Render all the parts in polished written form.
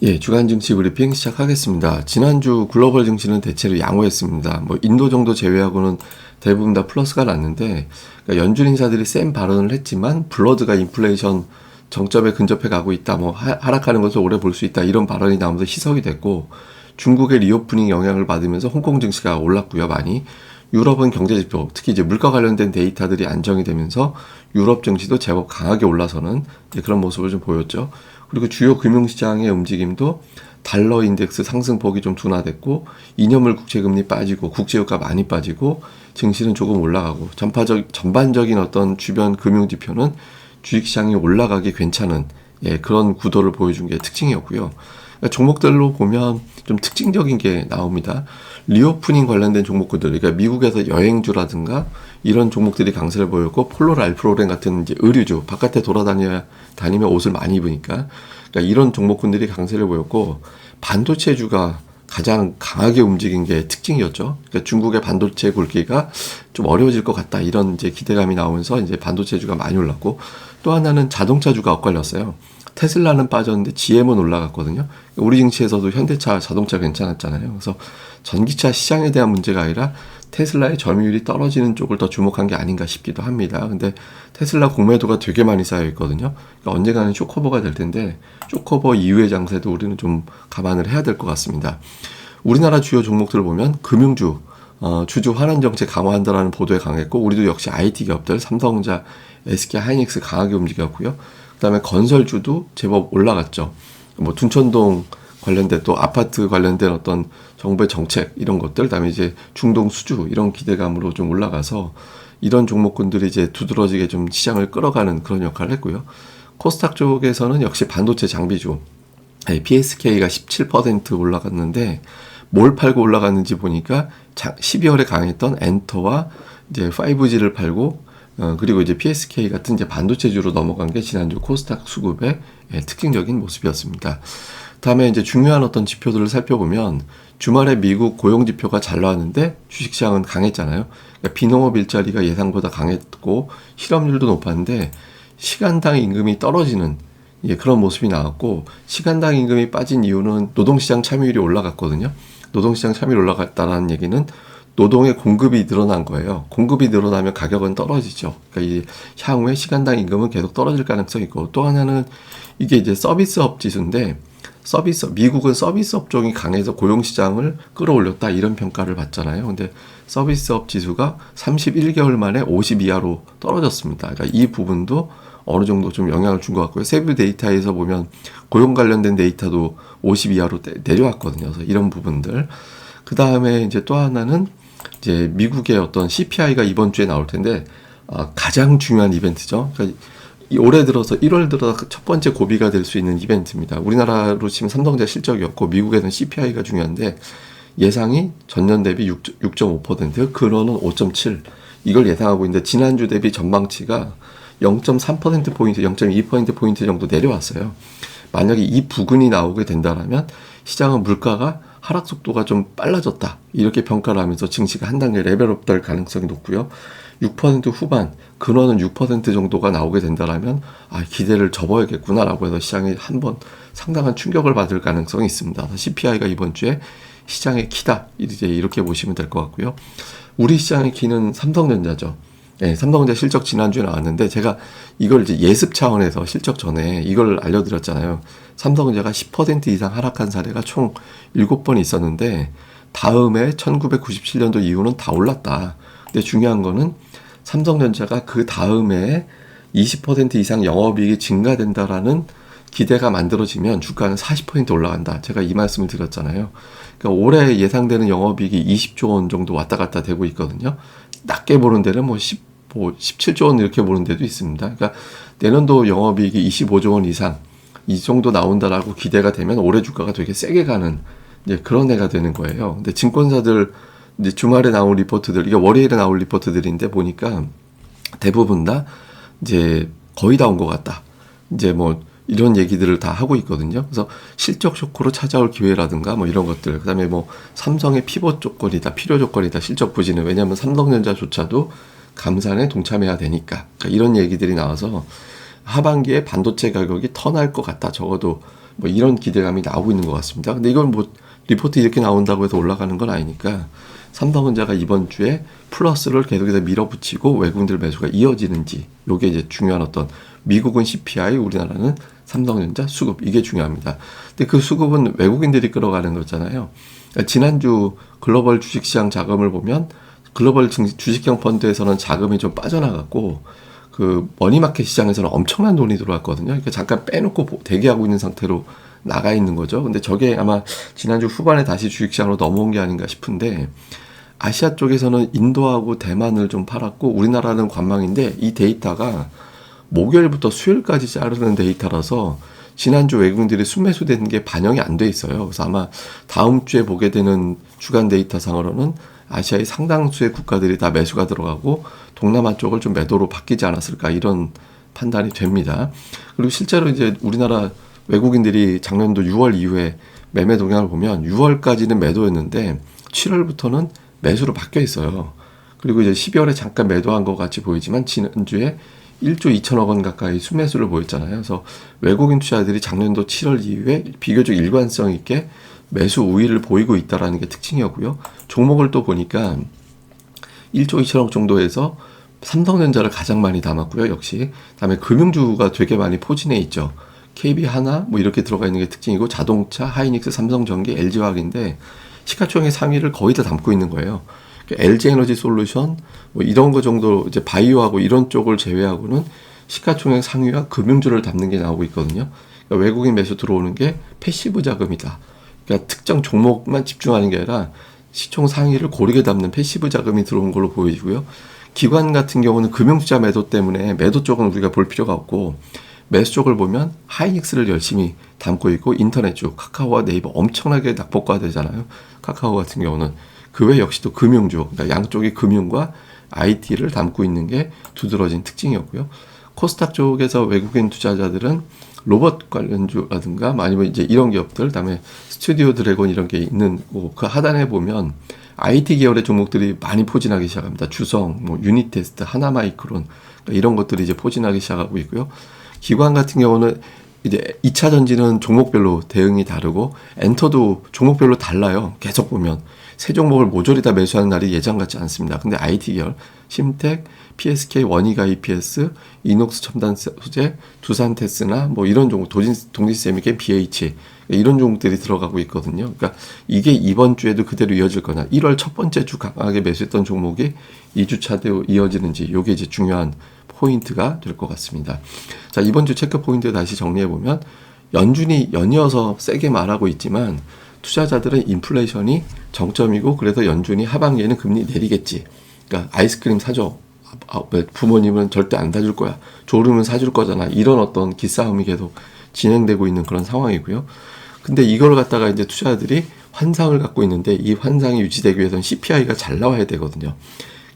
예, 주간 증시 브리핑 시작하겠습니다. 지난주 글로벌 증시는 대체로 양호했습니다. 인도 정도 제외하고는 대부분 다 플러스가 났는데, 그러니까 연준 인사들이 센 발언을 했지만 블러드가 인플레이션 정점에 근접해 가고 있다, 하락하는 것을 오래 볼 수 있다, 이런 발언이 나오면서 희석이 됐고, 중국의 리오프닝 영향을 받으면서 홍콩 증시가 올랐고요, 많이. 유럽은 경제지표, 특히 이제 물가 관련된 데이터들이 안정이 되면서 유럽 증시도 제법 강하게 올라서는 그런 모습을 좀 보였죠. 그리고 주요 금융시장의 움직임도 달러 인덱스 상승폭이 좀 둔화됐고, 이념물 국채금리 빠지고 국제유가 많이 빠지고 증시는 조금 올라가고, 전반적인 어떤 주변 금융지표는 주식시장이 올라가기 괜찮은 그런 구도를 보여준 게 특징이었고요. 그러니까 종목들로 보면 좀 특징적인 게 나옵니다. 리오프닝 관련된 종목들, 그러니까 미국에서 여행주라든가 이런 종목들이 강세를 보였고, 폴로 랄프로렌 같은 이제 의류주, 바깥에 다니면 옷을 많이 입으니까, 그러니까 이런 종목군들이 강세를 보였고, 반도체주가 가장 강하게 움직인 게 특징이었죠. 그러니까 중국의 반도체 굵기가 좀 어려워질 것 같다, 이런 이제 기대감이 나오면서 이제 반도체주가 많이 올랐고, 또 하나는 자동차주가 엇갈렸어요. 테슬라는 빠졌는데 GM은 올라갔거든요. 우리 증시에서도 현대차, 자동차 괜찮았잖아요. 그래서 전기차 시장에 대한 문제가 아니라 테슬라의 점유율이 떨어지는 쪽을 더 주목한 게 아닌가 싶기도 합니다. 근데 테슬라 공매도가 되게 많이 쌓여 있거든요. 그러니까 언젠가는 쇼커버가 될 텐데, 쇼커버 이후의 장세도 우리는 좀 감안을 해야 될 것 같습니다. 우리나라 주요 종목들을 보면 금융주, 주주 환원 정책 강화한다라는 보도에 강했고, 우리도 역시 IT 기업들, 삼성전자, SK 하이닉스 강하게 움직였고요. 그다음에 건설주도 제법 올라갔죠. 둔천동 관련된, 또 아파트 관련된 어떤 정부의 정책 이런 것들, 그다음에 이제 중동 수주 이런 기대감으로 좀 올라가서 이런 종목군들이 이제 두드러지게 좀 시장을 끌어가는 그런 역할을 했고요. 코스닥 쪽에서는 역시 반도체 장비주, PSK가 17% 올라갔는데, 뭘 팔고 올라갔는지 보니까 12월에 강했던 엔터와 이제 5G를 팔고, 그리고 이제 PSK 같은 이제 반도체주로 넘어간 게 지난주 코스닥 수급의 특징적인 모습이었습니다. 다음에 이제 중요한 어떤 지표들을 살펴보면, 주말에 미국 고용 지표가 잘 나왔는데 주식시장은 강했잖아요. 그러니까 비농업 일자리가 예상보다 강했고 실업률도 높았는데 시간당 임금이 떨어지는 그런 모습이 나왔고, 시간당 임금이 빠진 이유는 노동시장 참여율이 올라갔거든요. 노동시장 참여율이 올라갔다는 얘기는 노동의 공급이 늘어난 거예요. 공급이 늘어나면 가격은 떨어지죠. 그러니까 이 향후에 시간당 임금은 계속 떨어질 가능성이 있고, 또 하나는 이게 이제 서비스업 지수인데, 미국은 서비스 업종이 강해서 고용시장을 끌어올렸다, 이런 평가를 받잖아요. 근데 서비스업 지수가 31개월 만에 50 이하로 떨어졌습니다. 그러니까 이 부분도 어느 정도 좀 영향을 준 것 같고요. 세부 데이터에서 보면 고용 관련된 데이터도 50 이하로 내려왔거든요. 그래서 이런 부분들. 그 다음에 이제 또 하나는 이제 미국의 어떤 CPI가 이번 주에 나올 텐데, 가장 중요한 이벤트죠. 그러니까 올해 들어서 1월 들어서 첫 번째 고비가 될 수 있는 이벤트입니다. 우리나라로 치면 삼성전자 실적이었고, 미국에는 CPI가 중요한데, 예상이 전년 대비 6.5%, 근원은 5.7, 이걸 예상하고 있는데, 지난주 대비 전망치가 0.3%포인트, 0.2%포인트 정도 내려왔어요. 만약에 이 부근이 나오게 된다면 시장은 물가가 하락 속도가 좀 빨라졌다, 이렇게 평가를 하면서 증시가 한 단계 레벨업 될 가능성이 높고요. 6% 후반, 근원은 6% 정도가 나오게 된다면 기대를 접어야겠구나라고 해서 시장이 한번 상당한 충격을 받을 가능성이 있습니다. CPI가 이번 주에 시장의 키다, 이제 이렇게 보시면 될 것 같고요. 우리 시장의 키는 삼성전자죠. 삼성전자 실적 지난주에 나왔는데, 제가 이걸 이제 예습 차원에서 실적 전에 이걸 알려드렸잖아요. 삼성전자가 10% 이상 하락한 사례가 총 7번 있었는데, 다음에 1997년도 이후는 다 올랐다. 근데 중요한 거는 삼성전자가 그 다음에 20% 이상 영업이익이 증가된다라는 기대가 만들어지면 주가는 40% 올라간다. 제가 이 말씀을 드렸잖아요. 그러니까 올해 예상되는 영업이익이 20조 원 정도 왔다 갔다 되고 있거든요. 낮게 보는 데는 17조 원 이렇게 보는 데도 있습니다. 그러니까 내년도 영업이익이 25조 원 이상 이 정도 나온다라고 기대가 되면 올해 주가가 되게 세게 가는 그런 해가 되는 거예요. 근데 증권사들 이제 주말에 나온 리포트들, 이게 월요일에 나올 리포트들인데 보니까 대부분 다 이제 거의 다 온 것 같다, 이제 이런 얘기들을 다 하고 있거든요. 그래서 실적 쇼크로 찾아올 기회라든가 이런 것들, 그다음에 삼성의 피벗 조건이다, 필요 조건이다, 실적 부진은. 왜냐하면 삼성전자조차도 감산에 동참해야 되니까. 그러니까 이런 얘기들이 나와서 하반기에 반도체 가격이 턴할 것 같다, 적어도 뭐 이런 기대감이 나오고 있는 것 같습니다. 근데 이건 뭐 리포트 이렇게 나온다고 해서 올라가는 건 아니니까 삼성전자가 이번 주에 플러스를 계속해서 밀어붙이고 외국인들 매수가 이어지는지, 요게 이제 중요한 어떤, 미국은 CPI, 우리나라는 삼성전자 수급, 이게 중요합니다. 근데 그 수급은 외국인들이 끌어가는 거잖아요. 그러니까 지난주 글로벌 주식시장 자금을 보면 글로벌 주식형 펀드에서는 자금이 좀 빠져나갔고 그 머니마켓 시장에서는 엄청난 돈이 들어왔거든요. 그러니까 잠깐 빼놓고 대기하고 있는 상태로 나가 있는 거죠. 근데 저게 아마 지난주 후반에 다시 주식시장으로 넘어온 게 아닌가 싶은데, 아시아 쪽에서는 인도하고 대만을 좀 팔았고 우리나라는 관망인데, 이 데이터가 목요일부터 수요일까지 자르는 데이터라서 지난주 외국인들이 순매수된 게 반영이 안 돼 있어요. 그래서 아마 다음 주에 보게 되는 주간 데이터상으로는 아시아의 상당수의 국가들이 다 매수가 들어가고 동남아 쪽을 좀 매도로 바뀌지 않았을까, 이런 판단이 됩니다. 그리고 실제로 이제 우리나라 외국인들이 작년도 6월 이후에 매매 동향을 보면 6월까지는 매도였는데 7월부터는 매수로 바뀌어 있어요. 그리고 이제 12월에 잠깐 매도한 것 같이 보이지만 지난주에 1조 2천억 원 가까이 순매수를 보였잖아요. 그래서 외국인 투자자들이 작년도 7월 이후에 비교적 일관성 있게 매수 우위를 보이고 있다는 게 특징이었고요. 종목을 또 보니까 1조 2천억 정도에서 삼성전자를 가장 많이 담았고요. 역시 그다음에 금융주가 되게 많이 포진해 있죠. KB 하나 뭐 이렇게 들어가 있는 게 특징이고, 자동차, 하이닉스, 삼성전기, LG화학인데 시가총액 상위를 거의 다 담고 있는 거예요. LG에너지 솔루션 뭐 이런 거 정도, 이제 바이오하고 이런 쪽을 제외하고는 시가총액 상위와 금융주를 담는 게 나오고 있거든요. 그러니까 외국인 매수 들어오는 게 패시브 자금이다. 그러니까 특정 종목만 집중하는 게 아니라 시총 상위를 고르게 담는 패시브 자금이 들어온 걸로 보이고요. 기관 같은 경우는 금융투자 매도 때문에 매도 쪽은 우리가 볼 필요가 없고, 매수 쪽을 보면 하이닉스를 열심히 담고 있고, 인터넷주 카카오와 네이버 엄청나게 낙폭과되잖아요. 카카오 같은 경우는 그 외 역시 또 금융주, 그러니까 양쪽이 금융과 IT를 담고 있는 게 두드러진 특징이었고요. 코스닥 쪽에서 외국인 투자자들은 로봇 관련주라든가 아니면 이제 이런 기업들, 그다음에 스튜디오 드래곤 이런 게 있는, 그 하단에 보면 IT 계열의 종목들이 많이 포진하기 시작합니다. 주성, 뭐 유니테스트, 하나마이크론, 그러니까 이런 것들이 이제 포진하기 시작하고 있고요. 기관 같은 경우는 이제 2차 전지는 종목별로 대응이 다르고 엔터도 종목별로 달라요. 계속 보면 세 종목을 모조리 다 매수하는 날이 예전 같지 않습니다. 근데 IT 계열, 심텍, PSK, 원희가 EPS, 이녹스 첨단 소재, 두산테스나 뭐 이런 종목, 동진세미케, BH 이런 종목들이 들어가고 있거든요. 그러니까 이게 이번 주에도 그대로 이어질 거냐, 1월 첫 번째 주 강하게 매수했던 종목이 2주차도 이어지는지, 이게 이제 중요한 포인트가 될 것 같습니다. 자, 이번 주 체크 포인트 다시 정리해 보면, 연준이 연이어서 세게 말하고 있지만 투자자들은 인플레이션이 정점이고 그래서 연준이 하반기에는 금리 내리겠지. 그러니까 아이스크림 사줘. 부모님은 절대 안 사줄 거야. 졸음은 사줄 거잖아. 이런 어떤 기싸움이 계속 진행되고 있는 그런 상황이고요. 근데 이걸 갖다가 이제 투자자들이 환상을 갖고 있는데, 이 환상이 유지되기 위해서는 CPI가 잘 나와야 되거든요.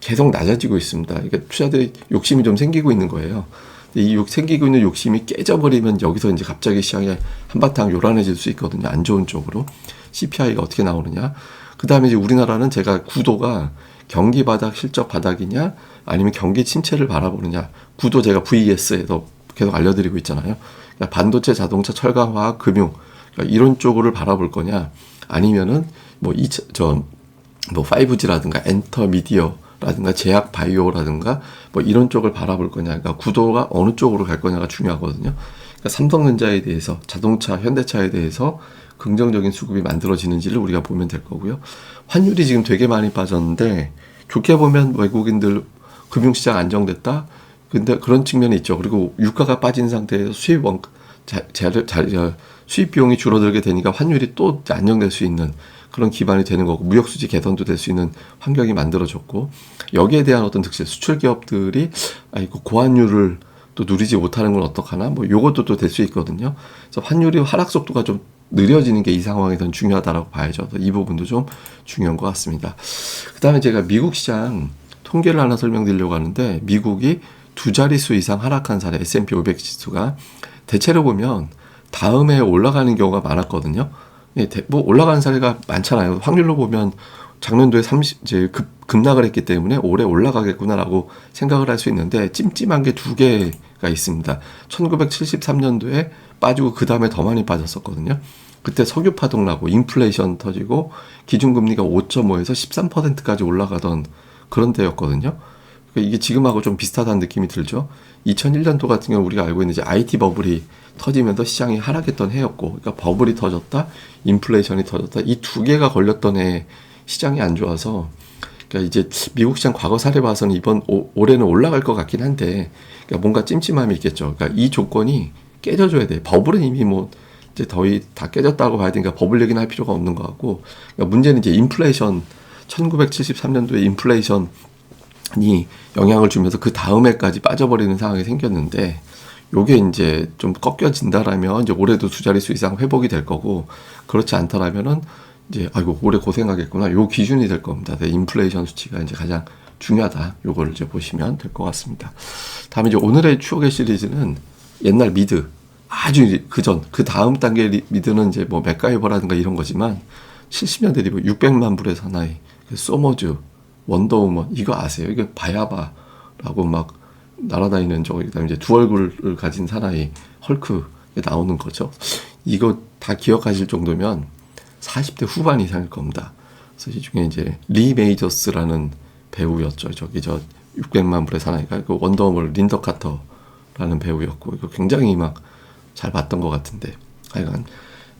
계속 낮아지고 있습니다. 그러니까 투자들이 욕심이 좀 생기고 있는 거예요. 이 생기고 있는 욕심이 깨져버리면 여기서 이제 갑자기 시장에 한바탕 요란해질 수 있거든요. 안 좋은 쪽으로. CPI가 어떻게 나오느냐. 그 다음에 이제 우리나라는 제가 구도가 경기 바닥, 실적 바닥이냐, 아니면 경기 침체를 바라보느냐. 구도 제가 VS에도 계속 알려드리고 있잖아요. 그러니까 반도체, 자동차, 철강, 화학, 금융, 그러니까 이런 쪽으로 바라볼 거냐, 아니면은 뭐 5G라든가 엔터 미디어 라든가 제약 바이오라든가 뭐 이런 쪽을 바라볼 거냐, 그러니까 구도가 어느 쪽으로 갈 거냐가 중요하거든요. 그러니까 삼성전자에 대해서, 자동차, 현대차에 대해서 긍정적인 수급이 만들어지는지를 우리가 보면 될 거고요. 환율이 지금 되게 많이 빠졌는데, 좋게 보면 외국인들 금융시장 안정됐다. 근데 그런 측면이 있죠. 그리고 유가가 빠진 상태에서 수입 비용이 줄어들게 되니까 환율이 또 안정될 수 있는 그런 기반이 되는 거고, 무역수지 개선도 될 수 있는 환경이 만들어졌고, 여기에 대한 어떤 특실, 수출 기업들이 고환율을 또 누리지 못하는 건 어떡하나, 뭐 요것도 또 될 수 있거든요. 그래서 환율이 하락 속도가 좀 느려지는 게 이 상황에서는 중요하다라고 봐야죠. 이 부분도 좀 중요한 것 같습니다. 그 다음에 제가 미국 시장 통계를 하나 설명드리려고 하는데, 미국이 두 자릿수 이상 하락한 사례, S&P 500 지수가 대체로 보면 다음에 올라가는 경우가 많았거든요. 뭐 올라가는 사례가 많잖아요. 확률로 보면 작년도에 이제 급락을 했기 때문에 올해 올라가겠구나라고 생각을 할 수 있는데, 찜찜한 게 두 개가 있습니다. 1973년도에 빠지고 그 다음에 더 많이 빠졌었거든요. 그때 석유 파동 나고 인플레이션 터지고 기준금리가 5.5에서 13%까지 올라가던 그런 때였거든요. 그러니까 이게 지금하고 좀 비슷하다는 느낌이 들죠. 2001년도 같은 경우 우리가 알고 있는 이제 IT 버블이 터지면서 시장이 하락했던 해였고, 그러니까 버블이 터졌다, 인플레이션이 터졌다, 이 두 개가 걸렸던 해 시장이 안 좋아서, 그러니까 이제 미국 시장 과거 사례 봐서는 올해는 올라갈 것 같긴 한데, 그러니까 뭔가 찜찜함이 있겠죠. 그러니까 이 조건이 깨져줘야 돼. 버블은 이미 뭐 이제 거의 다 깨졌다고 봐야 되니까 버블 얘기는 할 필요가 없는 것 같고, 그러니까 문제는 이제 인플레이션, 1973년도에 인플레이션이 영향을 주면서 그 다음 해까지 빠져버리는 상황이 생겼는데, 요게 이제 좀 꺾여진다라면 이제 올해도 두 자릿수 이상 회복이 될 거고, 그렇지 않다라면은 이제 아이고 올해 고생하겠구나, 요 기준이 될 겁니다. 인플레이션 수치가 이제 가장 중요하다. 요걸 이제 보시면 될 것 같습니다. 다음에 이제 오늘의 추억의 시리즈는 옛날 미드, 아주 그 다음 단계의 미드는 이제 뭐 맥가이버라든가 이런 거지만 70년대 리뷰 600만 불의 사나이, 소머즈, 원더우먼, 이거 아세요? 이게 바야바라고 막 날아다니는 저기, 그다음에 이제 두 얼굴을 가진 사나이 헐크 나오는 거죠. 이거 다 기억하실 정도면 40대 후반 이상일 겁니다. 그래서 이 중에 이제 리 메이저스라는 배우였죠. 저기 저 600만 불의 사나이가 그 원더우먼 린더 카터라는 배우였고, 이거 굉장히 막 잘 봤던 것 같은데, 하여간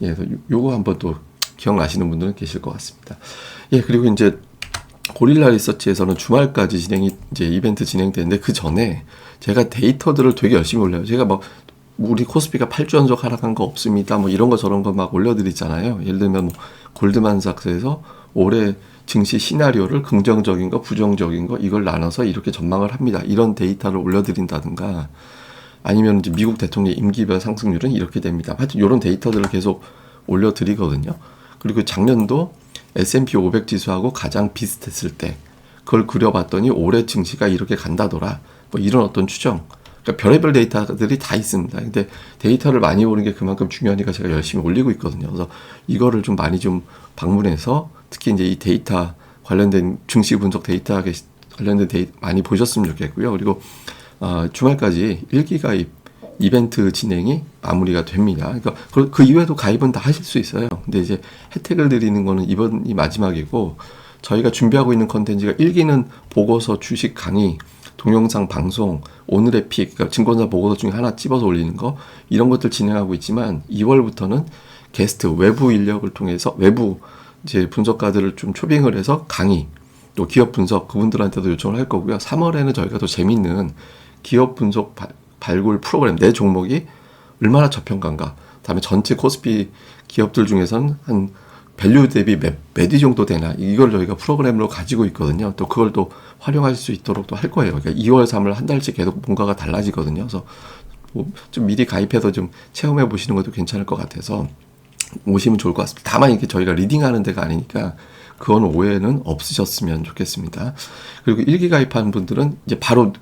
예, 요거 한번 또 기억나시는 분들은 계실 것 같습니다. 예, 그리고 이제 고릴라 리서치에서는 주말까지 이제 이벤트 진행되는데, 그 전에 제가 데이터들을 되게 열심히 올려요. 제가 막 우리 코스피가 8주 연속 하락한 거 없습니다, 뭐 이런 거 저런 거 막 올려드리잖아요. 예를 들면 뭐 골드만삭스에서 올해 증시 시나리오를 긍정적인 거, 부정적인 거 이걸 나눠서 이렇게 전망을 합니다, 이런 데이터를 올려드린다든가, 아니면 이제 미국 대통령 임기별 상승률은 이렇게 됩니다. 하여튼 이런 데이터들을 계속 올려드리거든요. 그리고 작년도 S&P 500 지수하고 가장 비슷했을 때 그걸 그려봤더니 올해 증시가 이렇게 간다더라, 뭐 이런 어떤 추정, 그러니까 별의별 데이터들이 다 있습니다. 근데 데이터를 많이 보는 게 그만큼 중요하니까 제가 열심히 올리고 있거든요. 그래서 이거를 좀 많이 좀 방문해서 특히 이제 이 데이터 관련된 증시 분석 데이터 관련된 데이터 많이 보셨으면 좋겠고요. 그리고 주말까지 1기 가입 이벤트 진행이 마무리가 됩니다. 그러니까 그 이외에도 가입은 다 하실 수 있어요. 근데 이제 혜택을 드리는 거는 이번이 마지막이고, 저희가 준비하고 있는 컨텐츠가 1기는 보고서, 주식 강의, 동영상 방송, 오늘의 픽, 그러니까 증권사 보고서 중에 하나 찝어서 올리는 거, 이런 것들 진행하고 있지만, 2월부터는 게스트, 외부 인력을 통해서 외부 이제 분석가들을 좀 초빙을 해서 강의, 또 기업 분석 그분들한테도 요청을 할 거고요. 3월에는 저희가 더 재밌는 기업 분석 발굴 프로그램, 내 종목이 얼마나 저평가인가, 다음에 전체 코스피 기업들 중에서는 한 밸류 대비 몇 위 정도 되나, 이걸 저희가 프로그램으로 가지고 있거든요. 또 그걸 또 활용하실 수 있도록 또 할 거예요. 그러니까 2월, 3월 한 달씩 계속 뭔가가 달라지거든요. 그래서 뭐 좀 미리 가입해서 좀 체험해 보시는 것도 괜찮을 것 같아서 오시면 좋을 것 같습니다. 다만 이게 저희가 리딩하는 데가 아니니까 그건 오해는 없으셨으면 좋겠습니다. 그리고 1기 가입한 분들은 이제 바로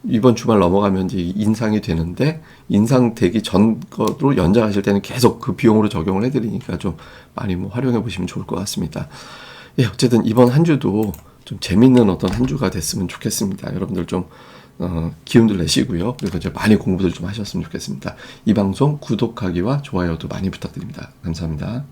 이번 주말 넘어가면 이제 인상이 되는데, 인상되기 전 거로 연장하실 때는 계속 그 비용으로 적용을 해드리니까 좀 많이 뭐 활용해 보시면 좋을 것 같습니다. 예, 어쨌든 이번 한 주도 좀 재밌는 어떤 한 주가 됐으면 좋겠습니다. 여러분들 좀 기운들 내시고요. 그리고 이제 많이 공부들 좀 하셨으면 좋겠습니다. 이 방송 구독하기와 좋아요도 많이 부탁드립니다. 감사합니다.